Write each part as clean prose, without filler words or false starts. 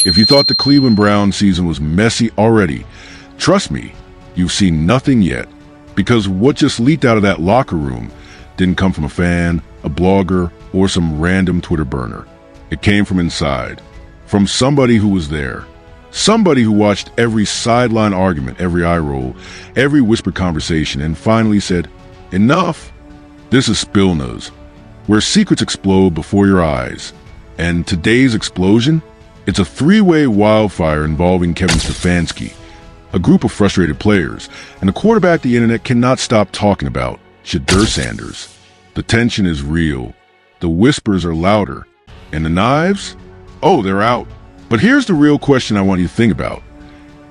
If you thought the Cleveland Browns season was messy already, trust me, you've seen nothing yet. Because what just leaked out of that locker room didn't come from a fan, a blogger, or some random Twitter burner. It came from inside, from somebody who was there. Somebody who watched every sideline argument, every eye roll, every whispered conversation, and finally said, enough. This is Spill News, where secrets explode before your eyes. And today's explosion? It's a three-way wildfire involving Kevin Stefanski, a group of frustrated players, and a quarterback the internet cannot stop talking about, Shedeur Sanders. The tension is real. The whispers are louder. And the knives? Oh, they're out. But here's the real question I want you to think about.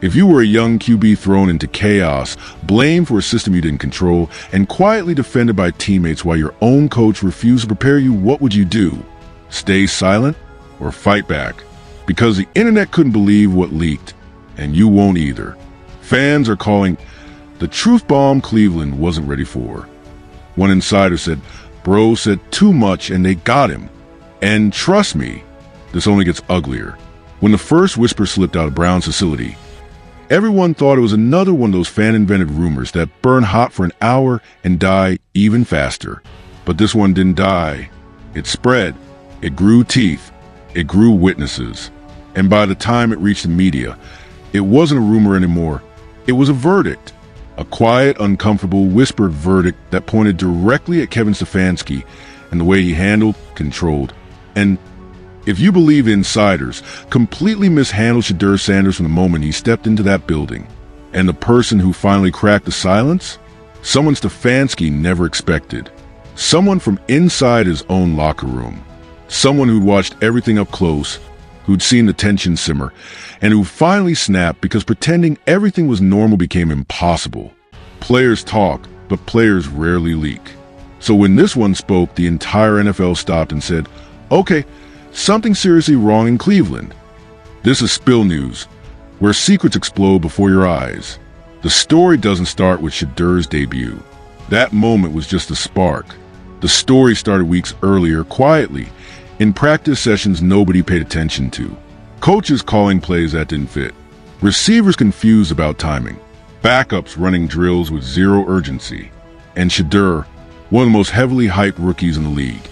If you were a young QB thrown into chaos, blamed for a system you didn't control, and quietly defended by teammates while your own coach refused to prepare you, what would you do? Stay silent or fight back? Because the internet couldn't believe what leaked, and you won't either. Fans are calling the truth bomb Cleveland wasn't ready for. One insider said, bro said too much and they got him. And trust me, this only gets uglier. When the first whisper slipped out of Brown's facility, everyone thought it was another one of those fan-invented rumors that burn hot for an hour and die even faster. But this one didn't die. It spread. It grew teeth. It grew witnesses. And by the time it reached the media, it wasn't a rumor anymore. It was a verdict. A quiet, uncomfortable, whispered verdict that pointed directly at Kevin Stefanski and the way he handled, controlled, and if you believe insiders, completely mishandled Shedeur Sanders from the moment he stepped into that building. And the person who finally cracked the silence? Someone Stefanski never expected. Someone from inside his own locker room. Someone who'd watched everything up close, who'd seen the tension simmer, and who finally snapped because pretending everything was normal became impossible. Players talk, but players rarely leak. So when this one spoke, the entire NFL stopped and said, okay, something seriously wrong in Cleveland. This is Spill News, where secrets explode before your eyes. The story doesn't start with Shedeur's debut. That moment was just a spark. The story started weeks earlier, quietly, in practice sessions nobody paid attention to. Coaches calling plays that didn't fit. Receivers confused about timing. Backups running drills with zero urgency. And Shedeur, one of the most heavily hyped rookies in the league,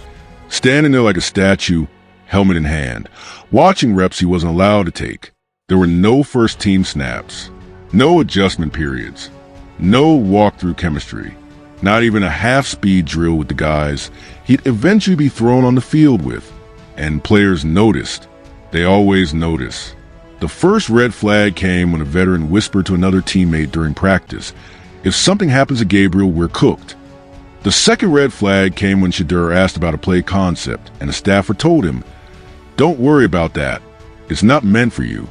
standing there like a statue, helmet in hand, watching reps he wasn't allowed to take. There were no first-team snaps, no adjustment periods, no walk-through chemistry, not even a half-speed drill with the guys he'd eventually be thrown on the field with. And players noticed. They always notice. The first red flag came when a veteran whispered to another teammate during practice, if something happens to Gabriel, we're cooked. The second red flag came when Shedeur asked about a play concept, and a staffer told him, don't worry about that. It's not meant for you.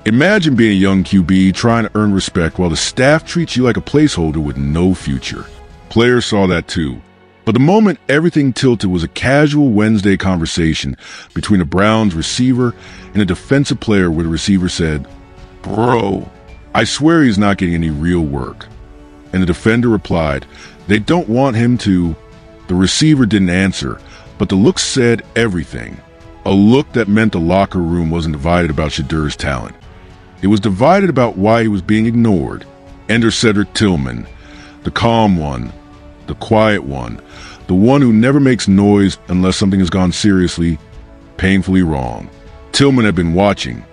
Imagine being a young QB trying to earn respect while the staff treats you like a placeholder with no future. Players saw that too. But the moment everything tilted was a casual Wednesday conversation between a Browns receiver and a defensive player where the receiver said, bro, I swear he's not getting any real work. And the defender replied, they don't want him to. The receiver didn't answer, but the look said everything. A look that meant the locker room wasn't divided about Shedeur's talent. It was divided about why he was being ignored. Enter Cedric Tillman, the calm one, the quiet one, the one who never makes noise unless something has gone seriously, painfully wrong. Tillman had been watching,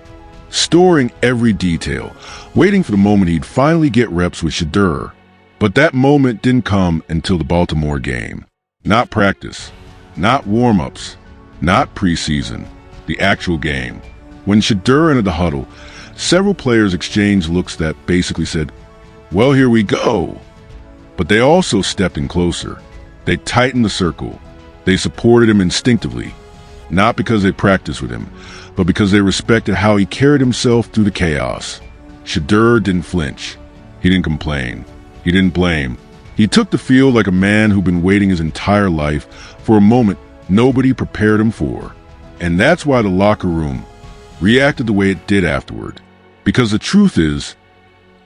storing every detail, waiting for the moment he'd finally get reps with Shedeur. But that moment didn't come until the Baltimore game. Not practice, not warm-ups, not preseason, the actual game. When Shedeur entered the huddle, several players exchanged looks that basically said, well, here we go. But they also stepped in closer. They tightened the circle. They supported him instinctively, not because they practiced with him, but because they respected how he carried himself through the chaos. Shedeur didn't flinch. He didn't complain. He didn't blame. He took the field like a man who'd been waiting his entire life for a moment nobody prepared him for. And that's why the locker room reacted the way it did afterward. Because the truth is,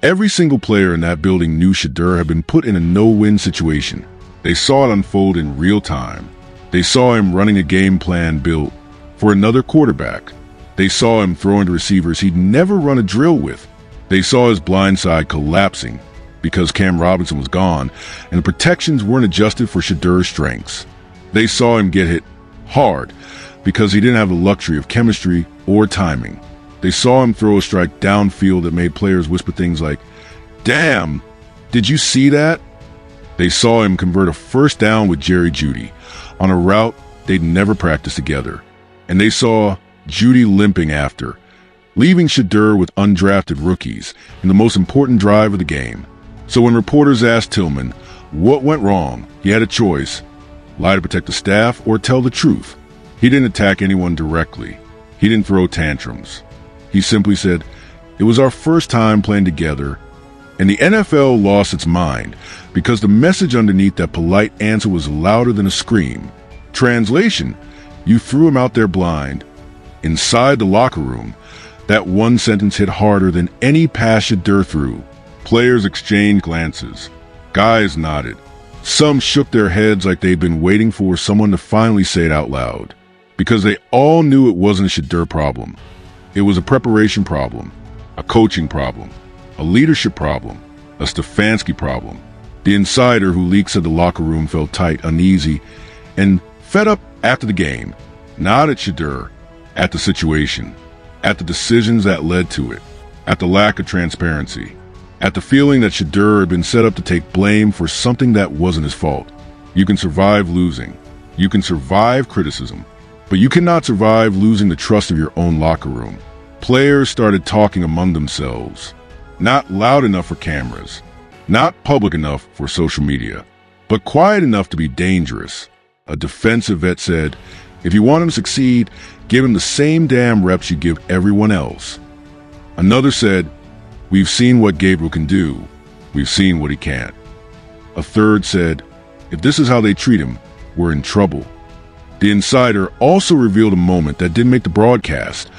every single player in that building knew Shedeur had been put in a no-win situation. They saw it unfold in real time. They saw him running a game plan built for another quarterback, They saw him throwing to receivers he'd never run a drill with. They saw his blind side collapsing because Cam Robinson was gone and the protections weren't adjusted for Shedeur's strengths. They saw him get hit hard because he didn't have the luxury of chemistry or timing. They saw him throw a strike downfield that made players whisper things like, "Damn, did you see that?" They saw him convert a first down with Jerry Jeudy on a route they'd never practiced together. And they saw Jeudy limping after, leaving Shedeur with undrafted rookies in the most important drive of the game. So when reporters asked Tillman what went wrong, he had a choice: lie to protect the staff or tell the truth. He didn't attack anyone directly. He didn't throw tantrums. He simply said, "It was our first time playing together," and the NFL lost its mind because the message underneath that polite answer was louder than a scream. Translation: you threw him out there blind. Inside the locker room, that one sentence hit harder than any pass Shedeur threw. Players exchanged glances. Guys nodded. Some shook their heads like they'd been waiting for someone to finally say it out loud, because they all knew it wasn't a Shedeur problem. It was a preparation problem, a coaching problem, a leadership problem, a Stefanski problem. The insider who leaked said the locker room felt tight, uneasy, and fed up after the game. Not at Shedeur, at the situation, at the decisions that led to it, at the lack of transparency, at the feeling that Shedeur had been set up to take blame for something that wasn't his fault. You can survive losing. You can survive criticism. But you cannot survive losing the trust of your own locker room. Players started talking among themselves. Not loud enough for cameras. Not public enough for social media. But quiet enough to be dangerous. A defensive vet said, "If you want him to succeed, give him the same damn reps you give everyone else." Another said, "We've seen what Gabriel can do. We've seen what he can't." A third said, "If this is how they treat him, we're in trouble." The insider also revealed a moment that didn't make the broadcast,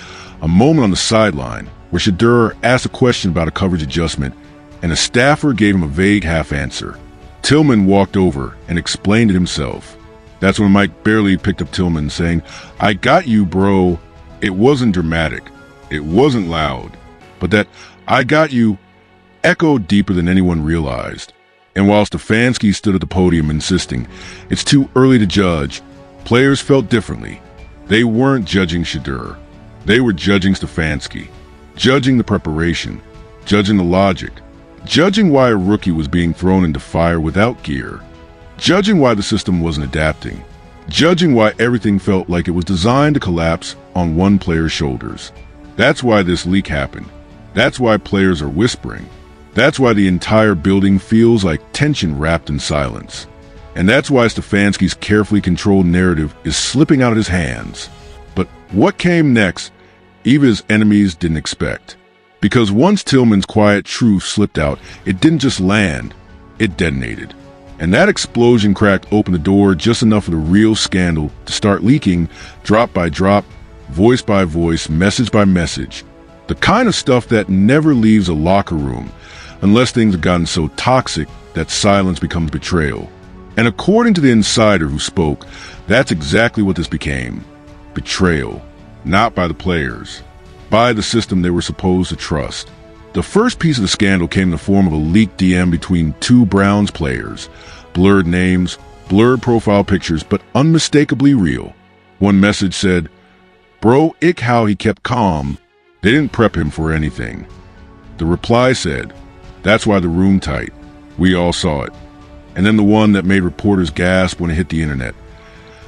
a moment on the sideline where Shedeur asked a question about a coverage adjustment and a staffer gave him a vague half answer. Tillman walked over and explained it himself. That's when Mike barely picked up Tillman, saying, "I got you, bro." It wasn't dramatic. It wasn't loud. But that "I got you" echoed deeper than anyone realized. And while Stefanski stood at the podium insisting, "It's too early to judge," players felt differently. They weren't judging Shedeur. They were judging Stefanski, judging the preparation, judging the logic, judging why a rookie was being thrown into fire without gear, judging why the system wasn't adapting, judging why everything felt like it was designed to collapse on one player's shoulders. That's why this leak happened. That's why players are whispering. That's why the entire building feels like tension wrapped in silence. And that's why Stefanski's carefully controlled narrative is slipping out of his hands. But what came next, even his enemies didn't expect. Because once Tillman's quiet truth slipped out, it didn't just land, it detonated. And that explosion cracked open the door just enough for the real scandal to start leaking, drop by drop, voice by voice, message by message. The kind of stuff that never leaves a locker room unless things have gotten so toxic that silence becomes betrayal. And according to the insider who spoke, that's exactly what this became. Betrayal. Not by the players. By the system they were supposed to trust. The first piece of the scandal came in the form of a leaked DM between two Browns players. Blurred names, blurred profile pictures, but unmistakably real. One message said, "Bro, ick how he kept calm. They didn't prep him for anything." The reply said, "That's why the room tight. We all saw it." And then the one that made reporters gasp when it hit the internet.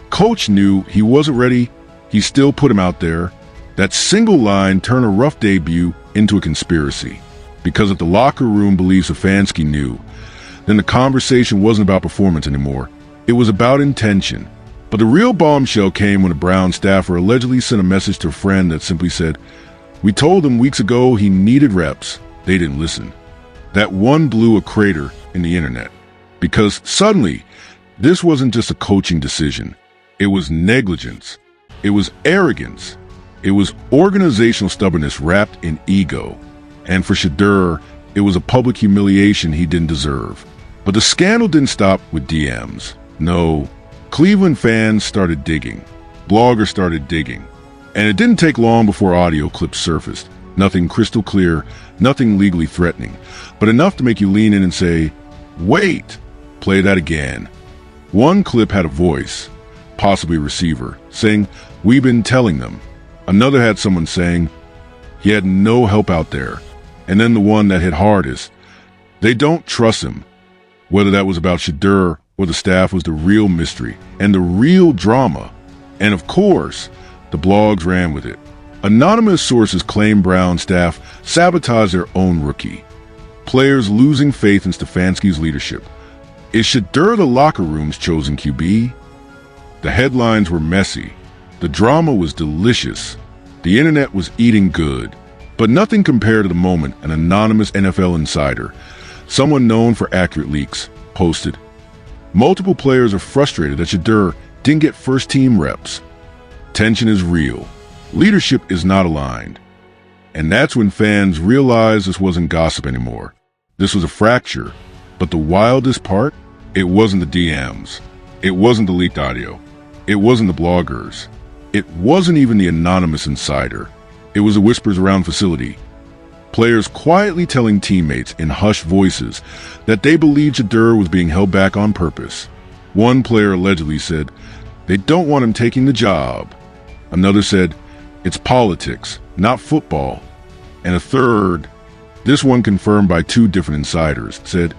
Coach knew he wasn't ready. He still put him out there. That single line turned a rough debut into a conspiracy. Because if the locker room believes Stefanski knew, then the conversation wasn't about performance anymore. It was about intention. But the real bombshell came when a Brown staffer allegedly sent a message to a friend that simply said, "We told him weeks ago he needed reps. They didn't listen." That one blew a crater in the internet. Because suddenly, this wasn't just a coaching decision. It was negligence. It was arrogance. It was organizational stubbornness wrapped in ego. And for Shedeur, it was a public humiliation he didn't deserve. But the scandal didn't stop with DMs. No, Cleveland fans started digging. Bloggers started digging. And it didn't take long before audio clips surfaced. Nothing crystal clear, nothing legally threatening, but enough to make you lean in and say, "Wait, play that again." One clip had a voice, possibly a receiver, saying, "We've been telling them." Another had someone saying, "He had no help out there." And then the one that hit hardest, "They don't trust him." Whether that was about Shedeur or the staff was the real mystery and the real drama. And of course, the blogs ran with it. Anonymous sources claim Brown staff sabotaged their own rookie. Players losing faith in Stefanski's leadership. Is Shedeur the locker room's chosen QB? The headlines were messy. The drama was delicious. The internet was eating good. But nothing compared to the moment an anonymous NFL insider, someone known for accurate leaks, posted. Multiple players are frustrated that Shedeur didn't get first-team reps. Tension is real. Leadership is not aligned. And that's when fans realized this wasn't gossip anymore. This was a fracture. But the wildest part? It wasn't the DMs. It wasn't the leaked audio. It wasn't the bloggers. It wasn't even the anonymous insider. It was the whispers around facility. Players quietly telling teammates in hushed voices that they believed Shedeur was being held back on purpose. One player allegedly said, "They don't want him taking the job." Another said, "It's politics, not football." And a third, this one confirmed by two different insiders, said,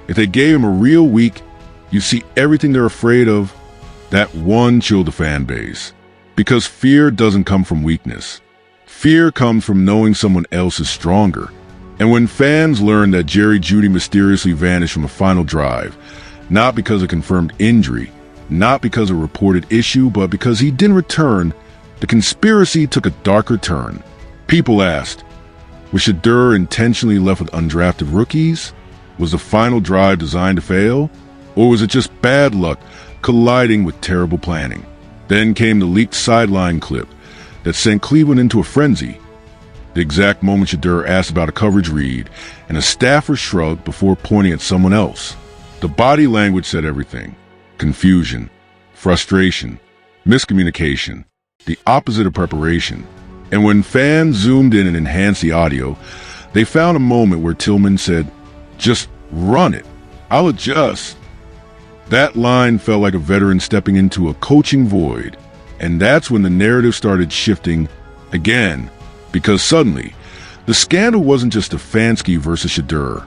"If they gave him a real week, you see everything they're afraid of." That one chilled the fan base. Because fear doesn't come from weakness. Fear comes from knowing someone else is stronger. And when fans learned that Jerry Jeudy mysteriously vanished from a final drive, not because of confirmed injury, not because of a reported issue, but because he didn't return, the conspiracy took a darker turn. People asked, was Shedeur intentionally left with undrafted rookies? Was the final drive designed to fail? Or was it just bad luck colliding with terrible planning? Then came the leaked sideline clip that sent Cleveland into a frenzy. The exact moment Shedeur asked about a coverage read, and a staffer shrugged before pointing at someone else. The body language said everything. Confusion, frustration, miscommunication, the opposite of preparation. And when fans zoomed in and enhanced the audio, they found a moment where Tillman said, "Just run it. I'll adjust." That line felt like a veteran stepping into a coaching void. And that's when the narrative started shifting again. Because suddenly, the scandal wasn't just Stefanski versus Shedeur.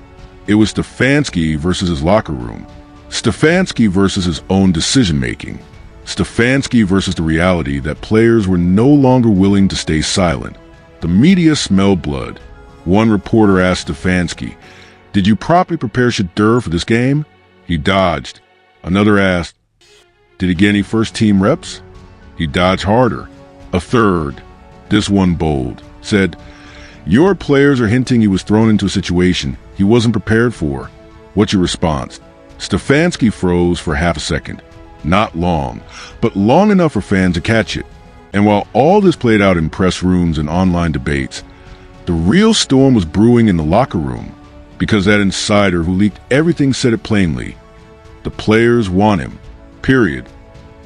It was Stefanski versus his locker room. Stefanski versus his own decision-making. Stefanski versus the reality that players were no longer willing to stay silent. The media smelled blood. One reporter asked Stefanski, "Did you properly prepare Shedeur for this game?" He dodged. Another asked, "Did he get any first-team reps?" He dodged harder. A third, this one bold, said, "Your players are hinting he was thrown into a situation he wasn't prepared for. What's your response?" Stefanski froze for half a second. Not long, but long enough for fans to catch it. And while all this played out in press rooms and online debates, the real storm was brewing in the locker room. Because that insider who leaked everything said it plainly. The players want him. Period.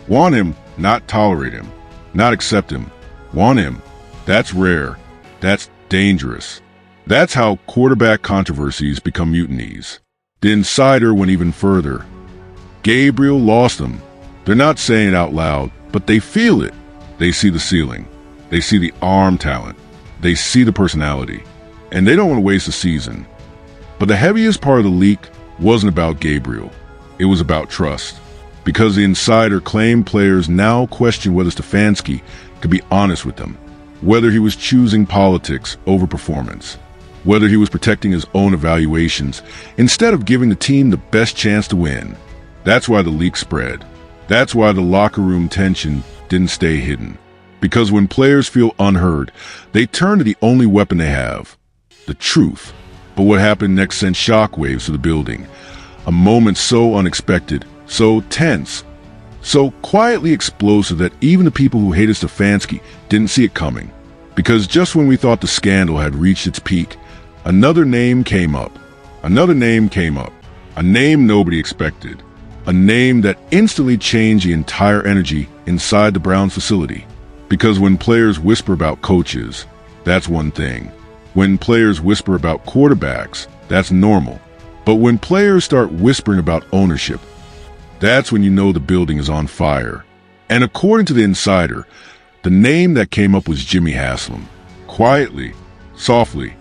Want him, not tolerate him. Not accept him. Want him. That's rare. That's dangerous. That's how quarterback controversies become mutinies. The insider went even further. Gabriel lost them. They're not saying it out loud, but they feel it. They see the ceiling. They see the arm talent. They see the personality. And they don't want to waste a season. But the heaviest part of the leak wasn't about Gabriel. It was about trust. Because the insider claimed players now question whether Stefanski could be honest with them, whether he was choosing politics over performance, whether he was protecting his own evaluations instead of giving the team the best chance to win. That's why the leak spread. That's why the locker room tension didn't stay hidden. Because when players feel unheard, they turn to the only weapon they have, the truth. But what happened next sent shockwaves to the building. A moment so unexpected, so tense, so quietly explosive that even the people who hated Stefanski didn't see it coming. Because just when we thought the scandal had reached its peak, another name came up. Another name came up. A name nobody expected. A name that instantly changed the entire energy inside the Browns facility. Because when players whisper about coaches, that's one thing. When players whisper about quarterbacks, that's normal. But when players start whispering about ownership, that's when you know the building is on fire. And according to the insider, the name that came up was Jimmy Haslam. Quietly, softly,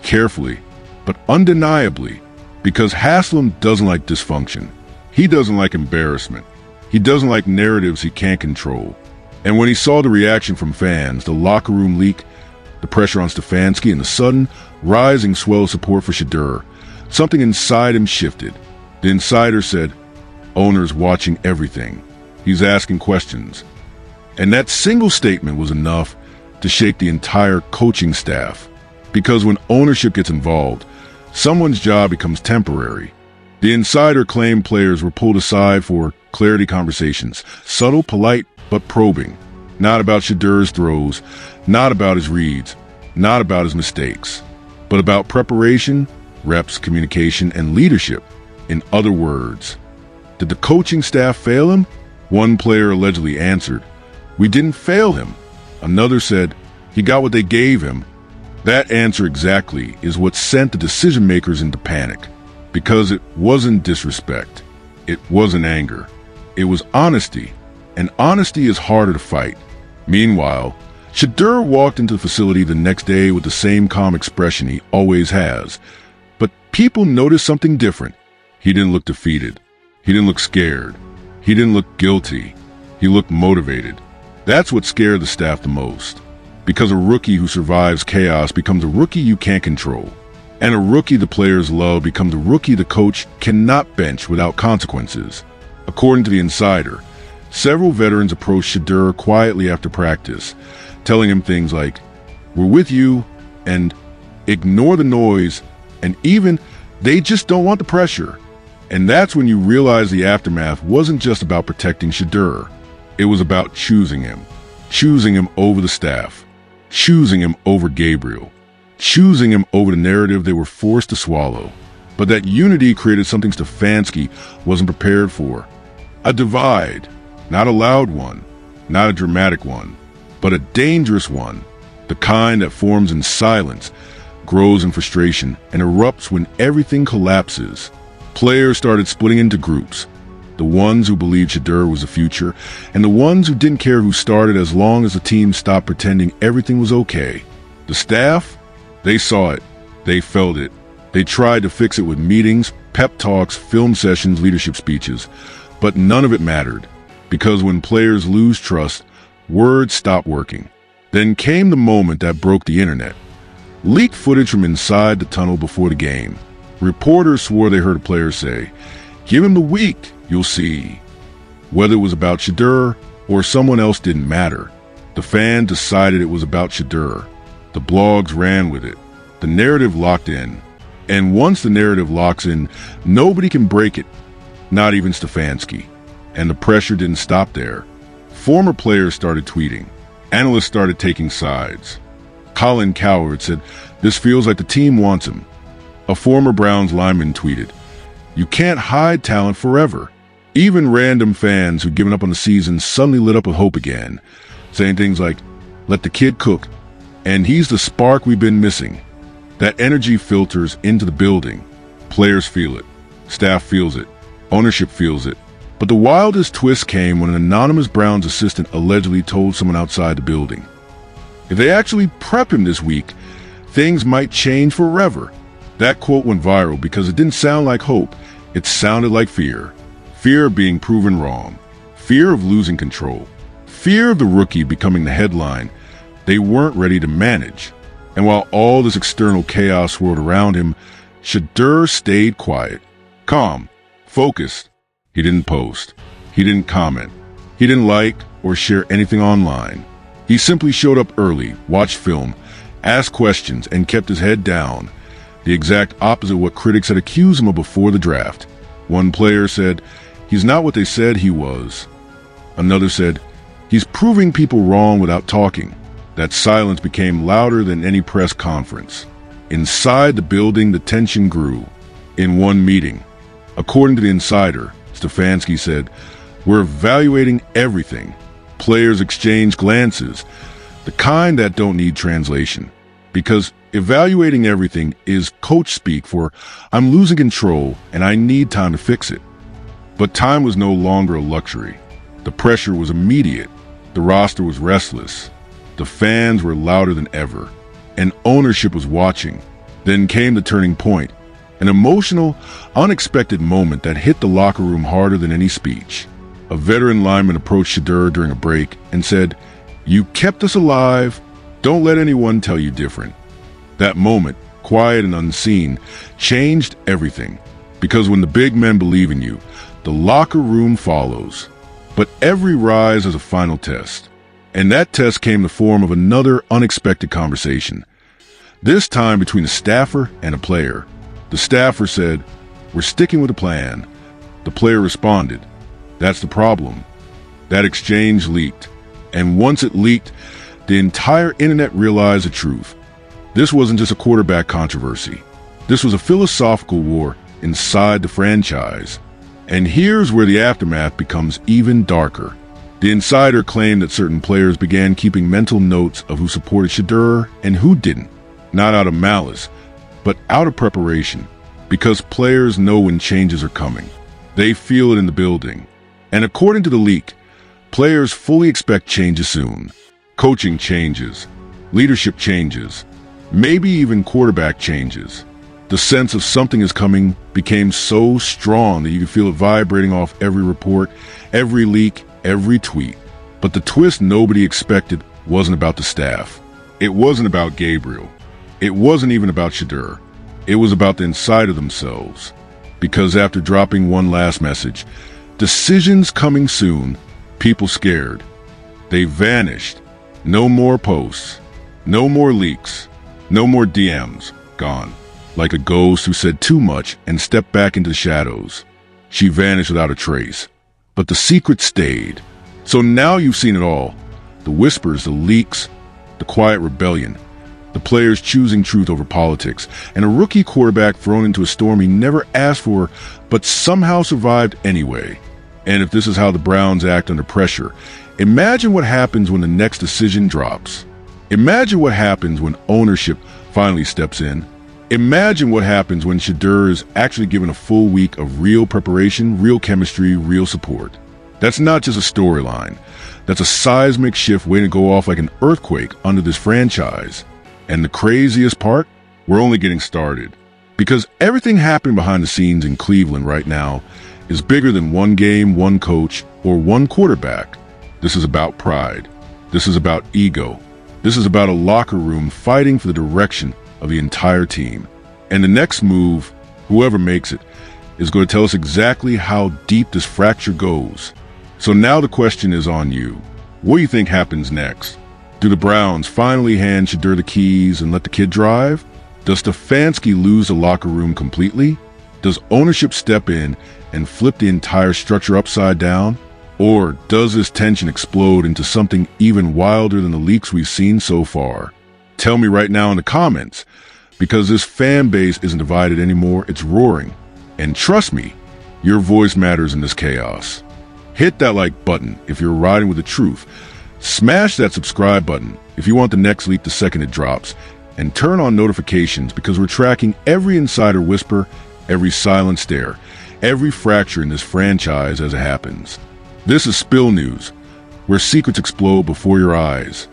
carefully, but undeniably, because Haslam doesn't like dysfunction. He doesn't like embarrassment. He doesn't like narratives he can't control. And when he saw the reaction from fans, the locker room leak, the pressure on Stefanski, and the sudden, rising swell of support for Shedeur, something inside him shifted. The insider said, "Owner's watching everything. He's asking questions." And that single statement was enough to shake the entire coaching staff. Because when ownership gets involved, someone's job becomes temporary. The insider claimed players were pulled aside for clarity conversations, subtle, polite, but probing. Not about Shedeur's throws, not about his reads, not about his mistakes, but about preparation, reps, communication, and leadership. In other words, did the coaching staff fail him? One player allegedly answered, "We didn't fail him." Another said, "He got what they gave him." That answer exactly is what sent the decision makers into panic. Because it wasn't disrespect. It wasn't anger. It was honesty. And honesty is harder to fight. Meanwhile, Shedeur walked into the facility the next day with the same calm expression he always has. But people noticed something different. He didn't look defeated. He didn't look scared. He didn't look guilty. He looked motivated. That's what scared the staff the most. Because a rookie who survives chaos becomes a rookie you can't control. And a rookie the players love becomes a rookie the coach cannot bench without consequences. According to the insider, several veterans approached Shedeur quietly after practice, telling him things like, "We're with you," and "Ignore the noise," and even, "They just don't want the pressure." And that's when you realize the aftermath wasn't just about protecting Shedeur. It was about choosing him over the staff, choosing him over Gabriel, choosing him over the narrative they were forced to swallow. But that unity created something Stefanski wasn't prepared for. A divide, not a loud one, not a dramatic one, but a dangerous one. The kind that forms in silence, grows in frustration, and erupts when everything collapses. Players started splitting into groups. The ones who believed Shedeur was the future, and the ones who didn't care who started as long as the team stopped pretending everything was okay. The staff? They saw it. They felt it. They tried to fix it with meetings, pep talks, film sessions, leadership speeches. But none of it mattered. Because when players lose trust, words stop working. Then came the moment that broke the internet. Leaked footage from inside the tunnel before the game. Reporters swore they heard a player say, "Give him the week, you'll see." Whether it was about Shedeur or someone else didn't matter. The fan decided it was about Shedeur. The blogs ran with it. The narrative locked in. And once the narrative locks in, nobody can break it. Not even Stefanski. And the pressure didn't stop there. Former players started tweeting. Analysts started taking sides. Colin Cowherd said, "This feels like the team wants him." A former Browns lineman tweeted, "You can't hide talent forever." Even random fans who'd given up on the season suddenly lit up with hope again, saying things like, "Let the kid cook," and "He's the spark we've been missing." That energy filters into the building. Players feel it. Staff feels it. Ownership feels it. But the wildest twist came when an anonymous Browns assistant allegedly told someone outside the building, if they actually prep him this week, things might change forever. That quote went viral because it didn't sound like hope. It sounded like fear. Fear of being proven wrong. Fear of losing control. Fear of the rookie becoming the headline they weren't ready to manage. And while all this external chaos swirled around him, Shedeur stayed quiet, calm, focused. He didn't post. He didn't comment. He didn't like or share anything online. He simply showed up early, watched film, asked questions, and kept his head down. The exact opposite of what critics had accused him of before the draft. One player said, "He's not what they said he was." Another said, "He's proving people wrong without talking." That silence became louder than any press conference. Inside the building, the tension grew. In one meeting, according to the insider, Stefanski said, "We're evaluating everything. Players exchanged glances, the kind that don't need translation. Because evaluating everything is coach speak for I'm losing control and I need time to fix it. But time was no longer a luxury. The pressure was immediate. The roster was restless. The fans were louder than ever. And ownership was watching. Then came the turning point. An emotional, unexpected moment that hit the locker room harder than any speech. A veteran lineman approached Shedeur during a break and said, "You kept us alive. Don't let anyone tell you different." That moment, quiet and unseen, changed everything. Because when the big men believe in you, the locker room follows. But every rise is a final test. And that test came in the form of another unexpected conversation. This time between a staffer and a player. The staffer said, "We're sticking with the plan." The player responded, "That's the problem." That exchange leaked. And once it leaked, the entire internet realized the truth. This wasn't just a quarterback controversy. This was a philosophical war inside the franchise. And here's where the aftermath becomes even darker. The insider claimed that certain players began keeping mental notes of who supported Shedeur and who didn't. Not out of malice, but out of preparation. Because players know when changes are coming. They feel it in the building. And according to the leak, players fully expect changes soon. Coaching changes. Leadership changes. Maybe even quarterback changes. The sense of something is coming became so strong that you could feel it vibrating off every report, every leak, every tweet. But the twist nobody expected wasn't about the staff. It wasn't about Gabriel. It wasn't even about Shedeur. It was about the insider themselves. Because after dropping one last message, "Decisions coming soon," people scared. They vanished. No more posts. No more leaks. No more DMs. Gone. Like a ghost who said too much and stepped back into the shadows. She vanished without a trace. But the secret stayed. So now you've seen it all. The whispers, the leaks, the quiet rebellion, the players choosing truth over politics, and a rookie quarterback thrown into a storm he never asked for, but somehow survived anyway. And if this is how the Browns act under pressure, imagine what happens when the next decision drops. Imagine what happens when ownership finally steps in. Imagine what happens when Shedeur is actually given a full week of real preparation, real chemistry, real support. That's not just a storyline. That's a seismic shift waiting to go off like an earthquake under this franchise. And the craziest part? We're only getting started. Because everything happening behind the scenes in Cleveland right now is bigger than one game, one coach, or one quarterback. This is about pride. This is about ego. This is about a locker room fighting for the direction of the entire team. And the next move, whoever makes it, is going to tell us exactly how deep this fracture goes. So now the question is on you. What do you think happens next? Do the Browns finally hand Shedeur the keys and let the kid drive? Does Stefanski lose the locker room completely? Does ownership step in and flip the entire structure upside down? Or does this tension explode into something even wilder than the leaks we've seen so far? Tell me right now in the comments, because this fan base isn't divided anymore, it's roaring. And trust me, your voice matters in this chaos. Hit that like button if you're riding with the truth. Smash that subscribe button if you want the next leak the second it drops. And turn on notifications because we're tracking every insider whisper, every silent stare, every fracture in this franchise as it happens. This is Spill News, where secrets explode before your eyes.